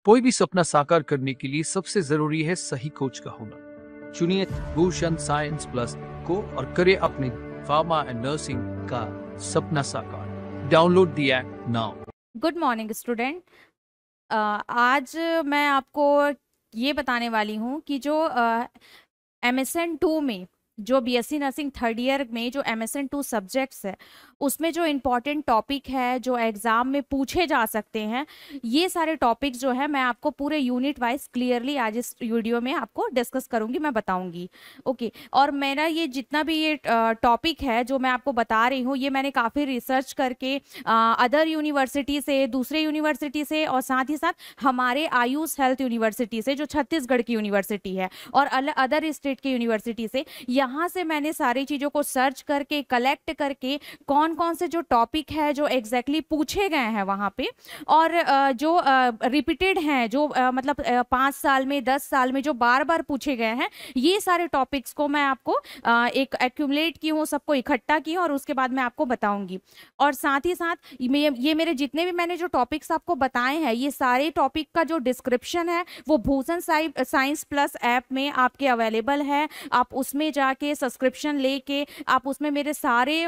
कोई भी सपना साकार करने के लिए सबसे जरूरी है सही कोच का होना। चुनिए भूषण साइंस प्लस को और करें अपने फार्मा एंड नर्सिंग का सपना साकार। Download the app now. Good morning student. आज मैं आपको ये बताने वाली हूँ कि जो MSN 2 में जो BSc नर्सिंग थर्ड ईयर में जो MSN 2 सब्जेक्ट्स है उसमें जो इम्पॉर्टेंट टॉपिक है जो एग्ज़ाम में पूछे जा सकते हैं, ये सारे टॉपिक्स जो है मैं आपको पूरे यूनिट वाइज क्लियरली आज इस वीडियो में आपको डिस्कस करूंगी, मैं बताऊंगी। ओके, और मेरा ये जितना भी ये टॉपिक है जो मैं आपको बता रही हूँ, ये मैंने काफ़ी रिसर्च करके अदर यूनिवर्सिटी से, दूसरे यूनिवर्सिटी से और साथ ही साथ हमारे आयुष हेल्थ यूनिवर्सिटी से जो छत्तीसगढ़ की यूनिवर्सिटी है और अदर स्टेट की यूनिवर्सिटी से, यहाँ से मैंने सारी चीज़ों को सर्च करके कलेक्ट करके कौन कौन से जो टॉपिक है जो एग्जैक्टली पूछे गए हैं वहाँ पे और जो रिपीटेड हैं, जो मतलब 5 साल में 10 साल में जो बार बार पूछे गए हैं, ये सारे टॉपिक्स को मैं आपको एक एक्यूमुलेट की हूँ, सबको इकट्ठा की हूँ और उसके बाद मैं आपको बताऊंगी। और साथ ही साथ ये मेरे जितने भी मैंने जो टॉपिक्स आपको बताए हैं, ये सारे टॉपिक का जो डिस्क्रिप्शन है वो भूषण साइंस प्लस ऐप में आपके अवेलेबल है। आप उसमें जाके सब्सक्रिप्शन लेके आप उसमें मेरे सारे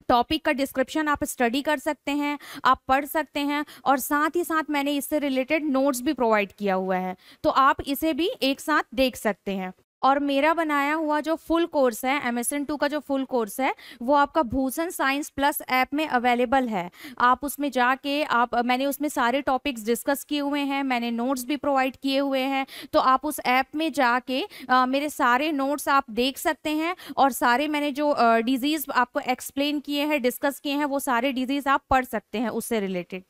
टॉपिक का डिस्क्रिप्शन आप स्टडी कर सकते हैं, आप पढ़ सकते हैं और साथ ही साथ मैंने इससे रिलेटेड नोट्स भी प्रोवाइड किया हुआ है, तो आप इसे भी एक साथ देख सकते हैं। और मेरा बनाया हुआ जो फुल कोर्स है, MSN 2 का जो फुल कोर्स है, वो आपका भूषण साइंस प्लस ऐप में अवेलेबल है। आप उसमें जाके मैंने उसमें सारे टॉपिक्स डिस्कस किए हुए हैं, मैंने नोट्स भी प्रोवाइड किए हुए हैं, तो आप उस ऐप में जाके मेरे सारे नोट्स आप देख सकते हैं और सारे मैंने जो डिजीज़ आपको एक्सप्लेन किए हैं, डिस्कस किए हैं, वो सारे डिजीज़ आप पढ़ सकते हैं उससे रिलेटेड।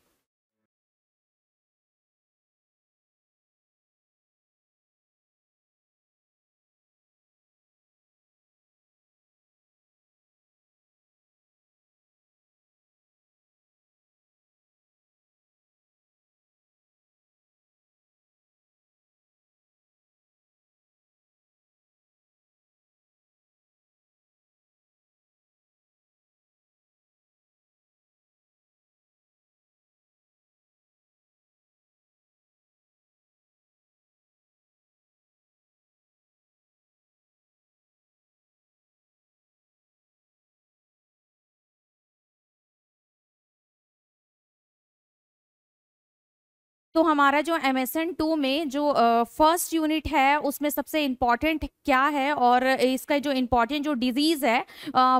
तो हमारा जो MSN 2 में जो फर्स्ट यूनिट है उसमें सबसे इम्पॉर्टेंट क्या है और इसका जो इम्पॉर्टेंट जो डिजीज़ है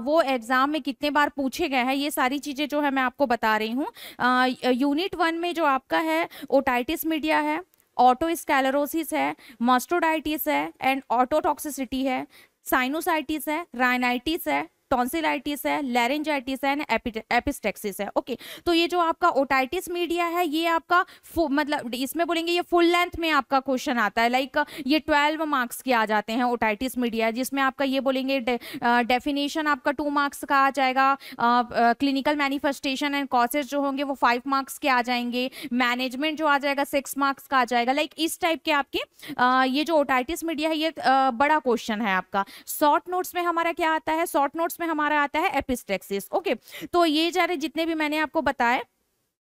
वो एग्ज़ाम में कितने बार पूछे गए हैं, ये सारी चीज़ें जो है मैं आपको बता रही हूँ। यूनिट 1 में जो आपका है ओटाइटिस मीडिया है, ऑटोस्क्लेरोसिस है, मास्टोडाइटिस है एंड ऑटोटॉक्सिसिटी है, साइनोसाइटिस है, राइनाइटिस है, टॉन्सिलाइटिस है, लैरिंजाइटिस है एंड एपिस्टेक्सिस है। ओके, तो ये जो आपका ओटाइटिस मीडिया है, ये आपका मतलब इसमें बोलेंगे ये फुल लेंथ में आपका क्वेश्चन आता है, लाइक ये 12 मार्क्स के आ जाते हैं ओटाइटिस मीडिया, जिसमें आपका ये बोलेंगे डेफिनेशन आपका 2 मार्क्स का आ जाएगा, क्लिनिकल मैनिफेस्टेशन एंड कॉजेज जो होंगे वो 5 मार्क्स के आ जाएंगे, मैनेजमेंट जो आ जाएगा 6 मार्क्स का आ जाएगा, लाइक इस टाइप के आपके ये जो ओटाइटिस मीडिया है ये बड़ा क्वेश्चन है आपका। शॉर्ट नोट्स में हमारा क्या आता है, शॉर्ट नोट्स में हमारा आता है एपिस्टेक्सिस। ओके, तो ये सारे जितने भी मैंने आपको बताए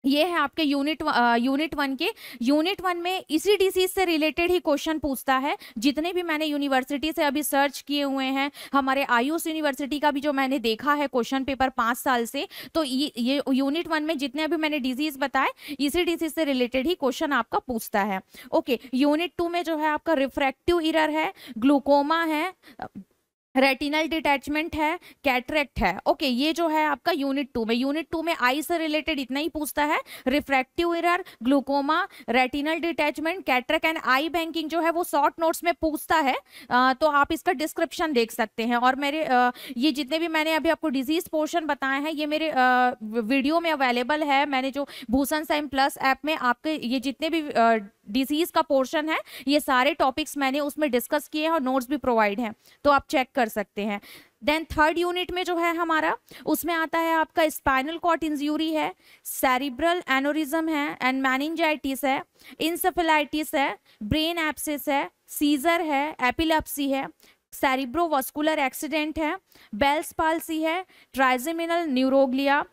ये है आपके यूनिट 1 के। यूनिट 1 में इसी डिसीज से रिलेटेड ही क्वेश्चन पूछता है, जितने भी मैंने यूनिवर्सिटी से अभी सर्च किए हुए हैं, हमारे आयुष यूनिवर्सिटी का भी जो मैंने देखा है क्वेश्चन पेपर 5 साल से, तो ये यूनिट 1 में जितने अभी मैंने डिजीज बताए इसी डिसीज से रिलेटेड ही क्वेश्चन आपका पूछता है। ओके, यूनिट 2 में जो है आपका रिफ्रैक्टिव एरर है, ग्लूकोमा है, रेटिनल डिटैचमेंट है, कैटरेक्ट है। ओके, ये जो है आपका यूनिट 2 में। यूनिट 2 में आई से रिलेटेड इतना ही पूछता है, refractive error, glaucoma, retinal detachment, cataract and I banking जो है वो शॉर्ट नोट्स में पूछता है। तो आप इसका डिस्क्रिप्शन देख सकते हैं और मेरे ये जितने भी मैंने अभी आपको डिजीज पोर्शन बताए हैं ये मेरे वीडियो में अवेलेबल है। मैंने जो भूषण साइंस प्लस ऐप में आपके ये जितने भी डिजीज का पोर्शन है ये सारे टॉपिक्स मैंने उसमें डिस्कस किए हैं और नोट्स भी प्रोवाइड हैं, तो आप चेक कर सकते हैं। देन थर्ड यूनिट में जो है हमारा उसमें आता है आपका स्पाइनल कॉर्ड इंज्यूरी है, सेरिब्रल एनोरिज्म है एंड मैनिंजाइटिस है, इंसेफेलाइटिस है, ब्रेन एब्सिस है, सीजर है, एपिलेप्सी है, सेरिब्रोवास्कुलर एक्सीडेंट है, बेल्स पाल्सी है, trigeminal neuroglia,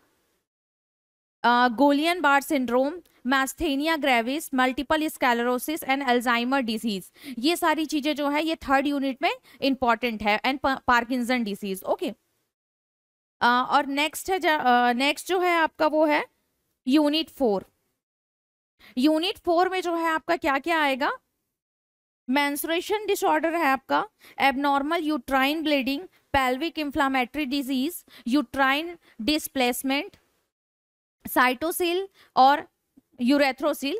Guillain Barre syndrome, myasthenia gravis, multiple sclerosis and Alzheimer disease, ये सारी चीजें जो है ये थर्ड यूनिट में इंपॉर्टेंट है, एंड पार्किंसन डिजीज। ओके, और नेक्स्ट है नेक्स्ट जो है आपका वो है यूनिट 4। यूनिट 4 में जो है आपका क्या क्या आएगा, मेंस्ट्रुएशन डिसऑर्डर है आपका, abnormal uterine bleeding, pelvic inflammatory disease, uterine displacement, cystocele और urethrocele,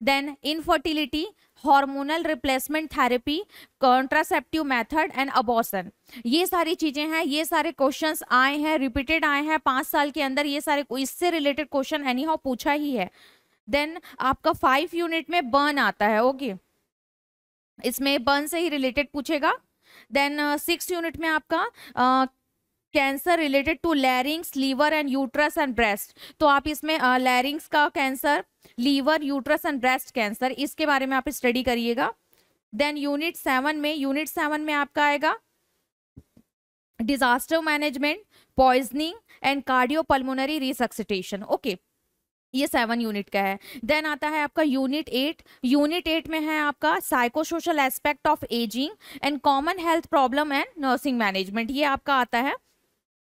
then infertility, hormonal replacement therapy, contraceptive method and abortion. ये सारी चीजें हैं, ये सारे क्वेश्चंस आए हैं, रिपीटेड आए हैं 5 साल के अंदर, ये सारे इससे रिलेटेड क्वेश्चन एनी हाउ पूछा ही है। देन आपका 5 यूनिट में बर्न आता है। ओके, इसमें बर्न से ही रिलेटेड पूछेगा। देन 6 यूनिट में आपका cancer related to larynx, liver and uterus and breast, तो आप इसमें लैरिंग्स का cancer, liver, uterus and breast cancer, इसके बारे में आप स्टडी करिएगा। देन यूनिट 7 में आपका आएगा disaster management, poisoning and cardiopulmonary resuscitation. Okay, ये 7 यूनिट का है। देन आता है आपका यूनिट 8। यूनिट 8 में है आपका psychosocial aspect of ageing and common health problem and nursing management, ये आपका आता है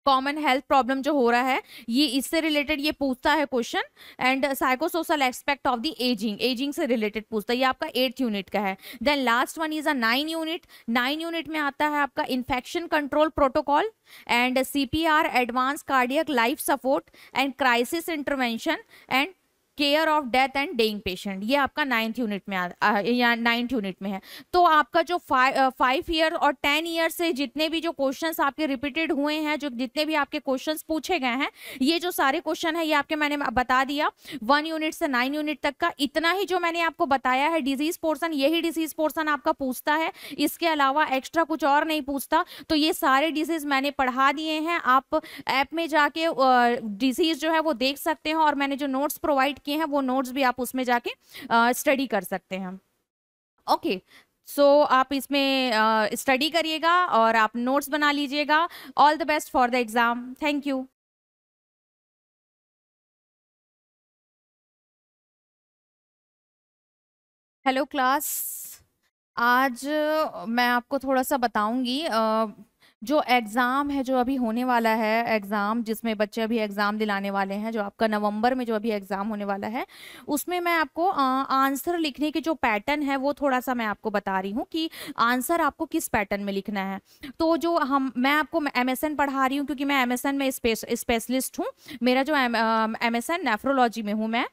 कॉमन हेल्थ प्रॉब्लम जो हो रहा है ये इससे रिलेटेड ये पूछता है question, and psychosocial aspect of the ageing से रिलेटेड पूछता है, ये आपका 8th यूनिट का है। Then last one is a 9 unit. 9 unit में आता है आपका infection control protocol and CPR, advance cardiac life support and crisis intervention and care of death and dying patient, ये आपका 9th यूनिट में या 9th यूनिट में है। तो आपका जो 5 ईयर और 10 ईयर से जितने भी जो क्वेश्चंस आपके रिपीटेड हुए हैं, जो जितने भी आपके क्वेश्चंस पूछे गए हैं, ये जो सारे क्वेश्चन है ये आपके मैंने बता दिया 1 यूनिट से 9 यूनिट तक का। इतना ही जो मैंने आपको बताया है डिजीज पोर्सन, यही डिजीज पोर्सन आपका पूछता है, इसके अलावा एक्स्ट्रा कुछ और नहीं पूछता। तो ये सारे डिजीज मैंने पढ़ा दिए हैं, आप ऐप में जाके डिजीज जो है वो देख सकते हैं, और मैंने जो नोट्स प्रोवाइड किए हैं वो नोट्स भी आप उसमें जाके स्टडी कर सकते हैं। ओके, सो आप इसमें स्टडी करिएगा और आप नोट्स बना लीजिएगा। All the best for the exam. Thank you. Hello class, आज मैं आपको थोड़ा सा बताऊंगी जो एग्ज़ाम है जो अभी होने वाला है, एग्ज़ाम जिसमें बच्चे अभी एग्ज़ाम दिलाने वाले हैं, जो आपका नवंबर में जो अभी एग्ज़ाम होने वाला है, उसमें मैं आपको आंसर लिखने के जो पैटर्न है वो थोड़ा सा मैं आपको बता रही हूँ कि आंसर आपको किस पैटर्न में लिखना है। तो जो मैं आपको MSN पढ़ा रही हूँ, क्योंकि मैं MSN में स्पेशलिस्ट हूँ, मेरा जो MSN नेफ्रोलॉजी में हूँ मैं,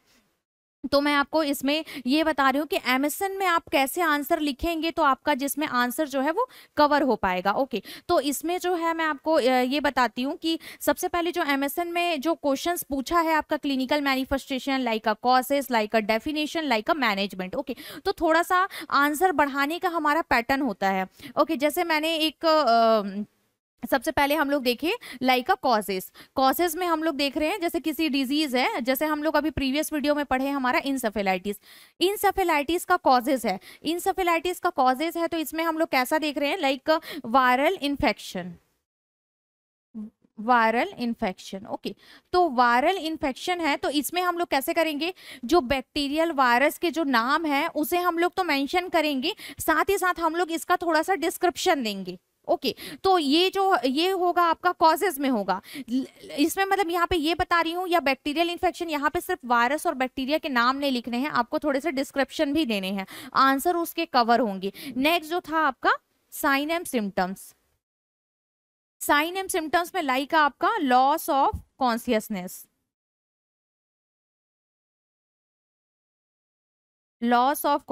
तो मैं आपको इसमें ये बता रही हूँ कि MSN में आप कैसे आंसर लिखेंगे तो आपका जिसमें आंसर जो है वो कवर हो पाएगा। ओके, तो इसमें जो है मैं आपको ये बताती हूँ कि सबसे पहले जो MSN में जो क्वेश्चंस पूछा है आपका clinical manifestation, like a causes, like a definition, like a management. Okay, तो थोड़ा सा आंसर बढ़ाने का हमारा पैटर्न होता है। ओके, जैसे मैंने एक सबसे पहले हम लोग देखें लाइक अ कॉजेस में हम लोग देख रहे हैं जैसे किसी डिजीज है, जैसे हम लोग अभी प्रीवियस वीडियो में पढ़े हमारा इंसेफेलाइटिस का कॉजेस है, इंसेफेलाइटिस का कॉजेस है, तो इसमें हम लोग कैसा देख रहे हैं, लाइक वायरल इन्फेक्शन। ओके, तो वायरल इन्फेक्शन है तो इसमें हम लोग कैसे करेंगे, जो बैक्टीरियल वायरस के जो नाम है उसे हम लोग तो मेंशन करेंगे, साथ ही साथ हम लोग इसका थोड़ा सा डिस्क्रिप्शन देंगे। ओके, तो ये होगा आपका कॉजेज में होगा। इसमें मतलब यहाँ पे ये बता रही हूँ, या बैक्टीरियल इन्फेक्शन, यहाँ पे सिर्फ वायरस और बैक्टीरिया के नाम नहीं लिखने हैं, आपको थोड़े से डिस्क्रिप्शन भी देने हैं, आंसर उसके कवर होंगे। नेक्स्ट जो था आपका sign and symptoms. Sign and symptoms में लाइक आपका loss of consciousness, loss of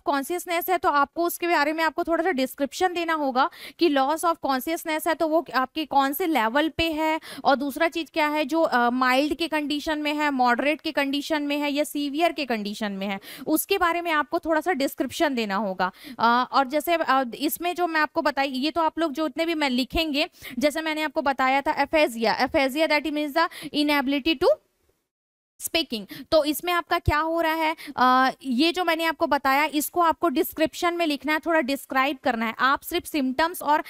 consciousness है तो आपको उसके बारे में आपको थोड़ा सा डिस्क्रिप्शन देना होगा कि लॉस ऑफ कॉन्शियसनेस है तो वो आपके कौन से लेवल पे है, और दूसरा चीज क्या है, जो माइल्ड के कंडीशन में है, मॉडरेट के कंडीशन में है, या सीवियर के कंडीशन में है, उसके बारे में आपको थोड़ा सा डिस्क्रिप्शन देना होगा। और जैसे इसमें जो मैं आपको बताई, ये तो आप लोग जो इतने भी मैं लिखेंगे, जैसे मैंने आपको बताया था aphasia that means the inability to speaking. तो इसमें आपका क्या हो रहा है, ये जो मैंने आपको बताया इसको आपको डिस्क्रिप्शन में लिखना है, थोड़ा डिस्क्राइब करना है। आप सिर्फ सिम्टम्स और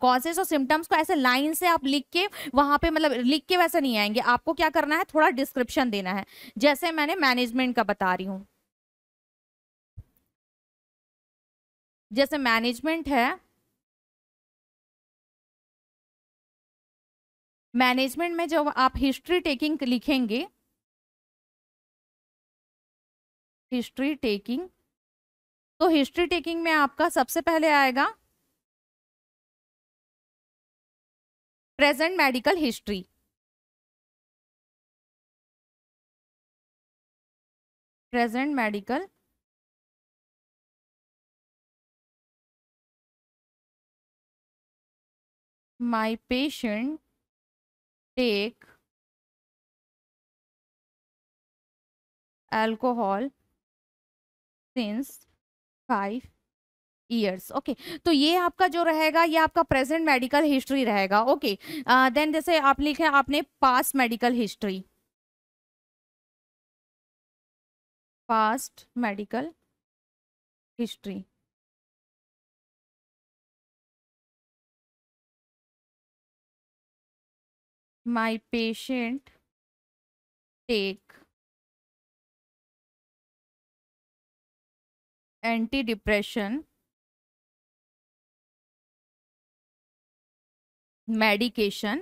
कॉजेस और सिम्टम्स को ऐसे लाइन से आप लिख के वहां पे मतलब लिख के वैसे नहीं आएंगे, आपको क्या करना है, थोड़ा डिस्क्रिप्शन देना है। जैसे मैंने मैनेजमेंट का बता रही हूँ, जैसे मैनेजमेंट है, मैनेजमेंट में जब आप हिस्ट्री टेकिंग लिखेंगे, हिस्ट्री टेकिंग, तो हिस्ट्री टेकिंग में आपका सबसे पहले आएगा present medical history. Present medical my patient take alcohol since 5 years। Okay, तो ये आपका जो रहेगा ये आपका प्रेजेंट मेडिकल हिस्ट्री रहेगा। ओके, देन जैसे आप लिखे आपने past medical history, past medical history, my patient take anti depression medication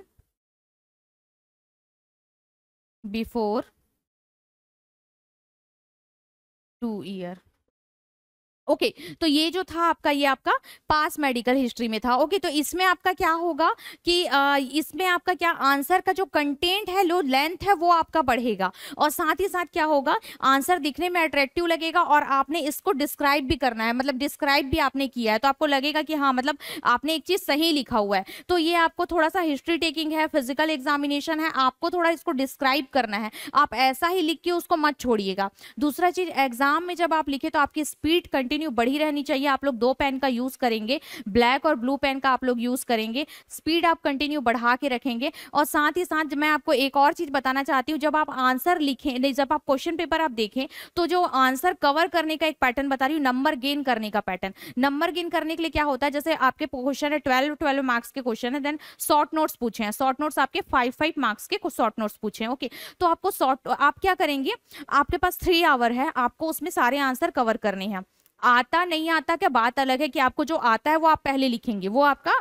before 2 year। ओके, तो ये जो था आपका, ये आपका पास मेडिकल हिस्ट्री में था। ओके, तो इसमें आपका क्या होगा कि इसमें आपका क्या आंसर का जो कंटेंट है, लो लेंथ है, वो आपका बढ़ेगा, और साथ ही साथ क्या होगा, आंसर दिखने में अट्रैक्टिव लगेगा, और आपने इसको डिस्क्राइब भी करना है, मतलब डिस्क्राइब भी आपने किया है, तो आपको लगेगा कि हाँ मतलब आपने एक चीज सही लिखा हुआ है। तो ये आपको थोड़ा सा हिस्ट्री टेकिंग है, फिजिकल एग्जामिनेशन है, आपको थोड़ा इसको डिस्क्राइब करना है, आप ऐसा ही लिख के उसको मत छोड़िएगा। दूसरा चीज, एग्जाम में जब आप लिखे तो आपकी स्पीड कंटिन्यू बढ़ी रहनी चाहिए। आप लोग 2 पेन का यूज करेंगे, ब्लैक और ब्लू पेन का आप लोग यूज करेंगे, स्पीड आप कंटिन्यू बढ़ा के रखेंगे। और साथ ही साथ मैं आपको एक और चीज बताना चाहती हूँ, जब आप आंसर लिखें, नहीं जब आप क्वेश्चन पेपर आप देखें, तो जो आंसर कवर करने का एक पैटर्न बता रही हूँ, नंबर गेन करने का पैटर्न। नंबर गेन करने के लिए क्या होता है, जैसे आपके क्वेश्चन है 12 मार्क्स के क्वेश्चन है, देन शॉर्ट नोट्स पूछे हैं, शॉर्ट नोट्स आपके 5 मार्क्स के कुछ शॉर्ट नोट्स पूछे हैं। ओके, तो आपको शॉर्ट, आप क्या करेंगे, आपके पास 3 आवर है, आपको उसमें सारे आंसर कवर करने हैं। आता नहीं आता क्या बात अलग है, कि आपको जो आता है वो आप पहले लिखेंगे, वो आपका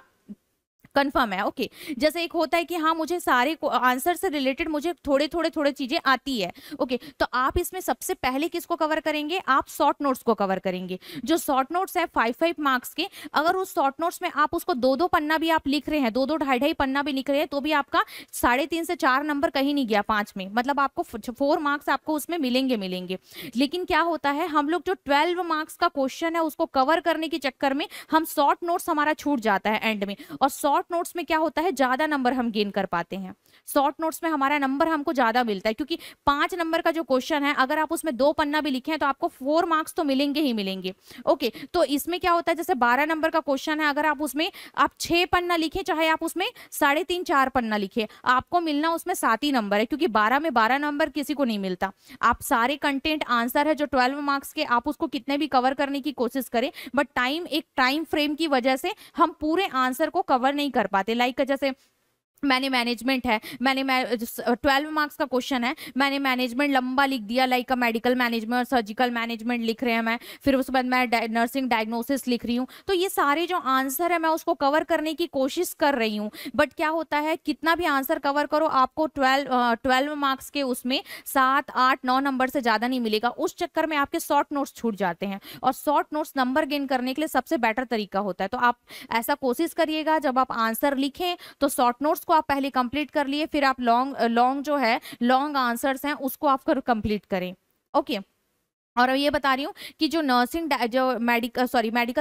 कंफर्म है। ओके, जैसे एक होता है कि हाँ मुझे सारे आंसर से रिलेटेड मुझे थोड़े चीजें आती है। ओके, तो आप इसमें सबसे पहले किसको कवर करेंगे, आप शॉर्ट नोट्स को कवर करेंगे। जो शॉर्ट नोट्स है 5 मार्क्स के, अगर उस शॉर्ट नोट्स में आप उसको 2 पन्ना भी आप लिख रहे हैं, 2 2 ढाई पन्ना भी लिख रहे हैं, तो भी आपका 3.5 से 4 नंबर कहीं नहीं गया 5 में, मतलब आपको 4 मार्क्स आपको उसमें मिलेंगे। लेकिन क्या होता है, हम लोग जो 12 मार्क्स का क्वेश्चन है उसको कवर करने के चक्कर में हम शॉर्ट नोट्स हमारा छूट जाता है एंड में, और शॉर्ट नोट्स में क्या होता है, ज्यादा नंबर हम गेन कर पाते हैं। शॉर्ट नोट्स में हमारा नंबर हमको ज्यादा मिलता है, क्योंकि 5 नंबर का जो क्वेश्चन है, अगर आप उसमें 2 पन्ना भी लिखे हैं तो आपको 4 मार्क्स तो मिलेंगे ही मिलेंगे। ओके, तो इसमें क्या होता है, जैसे 12 नंबर का क्वेश्चन है, अगर आप उसमें आप 6 पन्ना लिखे, चाहे आप उसमें 3.5 4 पन्ना लिखे, आपको मिलना उसमें 7 ही नंबर है, क्योंकि 12 में 12 नंबर किसी को नहीं मिलता। आप सारे कंटेंट आंसर है जो 12 मार्क्स के, आप उसको कितने भी कवर करने की कोशिश करें, बट एक टाइम फ्रेम की वजह से हम पूरे आंसर को कवर नहीं कर पाते। लाइक जैसे मैंने मैनेजमेंट है, 12 मार्क्स का क्वेश्चन है, मैंने मैनेजमेंट लंबा लिख दिया, लाइक मेडिकल मैनेजमेंट और सर्जिकल मैनेजमेंट लिख रहे हैं मैं, फिर उसके बाद मैं नर्सिंग डायग्नोसिस लिख रही हूँ, तो ये सारे जो आंसर है मैं उसको कवर करने की कोशिश कर रही हूँ, बट क्या होता है, कितना भी आंसर कवर करो आपको 12 मार्क्स के उसमें 7 8 9 नंबर से ज्यादा नहीं मिलेगा। उस चक्कर में आपके शॉर्ट नोट्स छूट जाते हैं, और शॉर्ट नोट्स नंबर गेन करने के लिए सबसे बेटर तरीका होता है। तो आप ऐसा कोशिश करिएगा, जब आप आंसर लिखें तो शॉर्ट नोट्स को आप पहले कंप्लीट कर लिए, फिर आप लॉन्ग जो है लॉन्ग आंसर्स हैं उसको आप कंप्लीट करें। ओके, और ये बता रही हूँ कि जो मेडिकल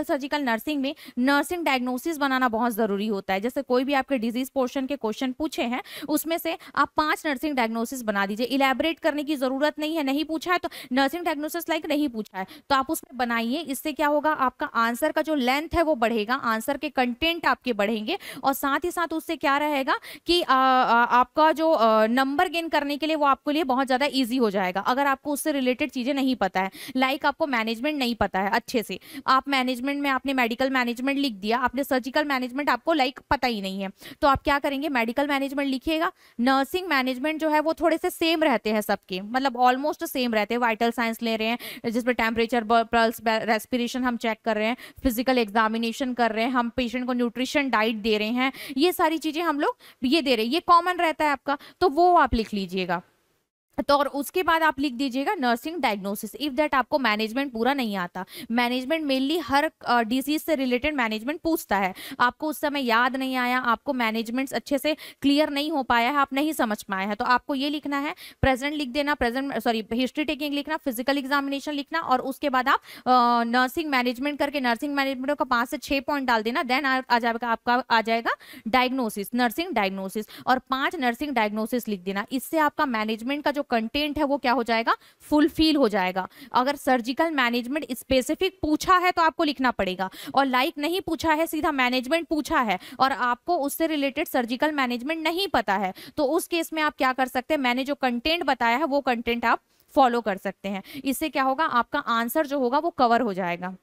सर्जिकल नर्सिंग में नर्सिंग डायग्नोसिस बनाना बहुत ज़रूरी होता है। जैसे कोई भी आपके डिजीज पोर्शन के क्वेश्चन पूछे हैं, उसमें से आप 5 नर्सिंग डायग्नोसिस बना दीजिए। इलेबरेट करने की ज़रूरत नहीं है, नहीं पूछा है तो नर्सिंग डायग्नोसिस लाइक नहीं पूछा है तो आप उसमें बनाइए। इससे क्या होगा, आपका आंसर का जो लेंथ है वो बढ़ेगा, आंसर के कंटेंट आपके बढ़ेंगे, और साथ ही साथ उससे क्या रहेगा कि आपका जो नंबर गेन करने के लिए वो आपके लिए बहुत ज़्यादा ईजी हो जाएगा। अगर आपको उससे रिलेटेड चीज़ें नहीं पता है, लाइक आपको मैनेजमेंट नहीं पता है अच्छे से, आप मैनेजमेंट में आपने मेडिकल मैनेजमेंट लिख दिया, आपने सर्जिकल मैनेजमेंट आपको लाइक पता ही नहीं है, तो आप क्या करेंगे, मेडिकल मैनेजमेंट लिखिएगा। नर्सिंग मैनेजमेंट जो है वो थोड़े से सेम रहते हैं सबके, मतलब ऑलमोस्ट सेम रहते हैं। वाइटल साइंस ले रहे हैं जिसमें टेम्परेचर, पल्स, रेस्पिरेशन हम चेक कर रहे हैं, फिजिकल एग्जामिनेशन कर रहे हैं, हम पेशेंट को न्यूट्रिशन डाइट दे रहे हैं, ये सारी चीजें हम लोग ये दे रहे हैं, ये कॉमन रहता है आपका, तो वो आप लिख लीजिएगा। तो और उसके बाद आप लिख दीजिएगा नर्सिंग डायग्नोसिस, इफ दैट आपको मैनेजमेंट पूरा नहीं आता। मैनेजमेंट मेनली हर डिजीज से रिलेटेड मैनेजमेंट पूछता है, आपको उस समय याद नहीं आया, आपको मैनेजमेंट अच्छे से क्लियर नहीं हो पाया है, आप नहीं समझ पाए हैं, तो आपको ये लिखना है, प्रेजेंट लिख देना, प्रेजेंट सॉरी हिस्ट्री टेकिंग लिखना, फिजिकल एग्जामिनेशन लिखना, और उसके बाद आप नर्सिंग मैनेजमेंट करके नर्सिंग मैनेजमेंट का 5 से 6 पॉइंट डाल देना, देन आ जाएगा आपका आ जाएगा डायग्नोसिस, नर्सिंग डायग्नोसिस, और 5 नर्सिंग डायग्नोसिस लिख देना। इससे आपका मैनेजमेंट का जो कंटेंट है वो क्या हो जाएगा, फुलफिल हो जाएगा। अगर सर्जिकल मैनेजमेंट स्पेसिफिक पूछा है तो आपको लिखना पड़ेगा, और लाइक नहीं पूछा है, सीधा मैनेजमेंट पूछा है और आपको उससे रिलेटेड सर्जिकल मैनेजमेंट नहीं पता है, तो उस केस में आप क्या कर सकते हैं, मैंने जो कंटेंट बताया है वो कंटेंट आप फॉलो कर सकते हैं। इससे क्या होगा, आपका आंसर जो होगा वो कवर हो जाएगा।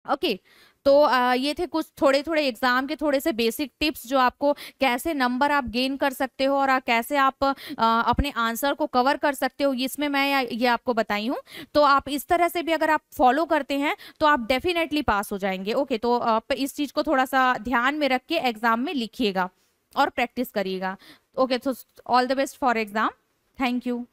ओके तो ये थे कुछ थोड़े थोड़े एग्जाम के थोड़े से बेसिक टिप्स, जो आपको कैसे नंबर आप गेन कर सकते हो और कैसे आप अपने आंसर को कवर कर सकते हो, इसमें मैं ये आपको बताई हूँ। तो आप इस तरह से भी अगर आप फॉलो करते हैं तो आप डेफिनेटली पास हो जाएंगे। ओके तो आप इस चीज को थोड़ा सा ध्यान में रख के एग्जाम में लिखिएगा और प्रैक्टिस करिएगा। ओके तो all the best for exam. Thank you.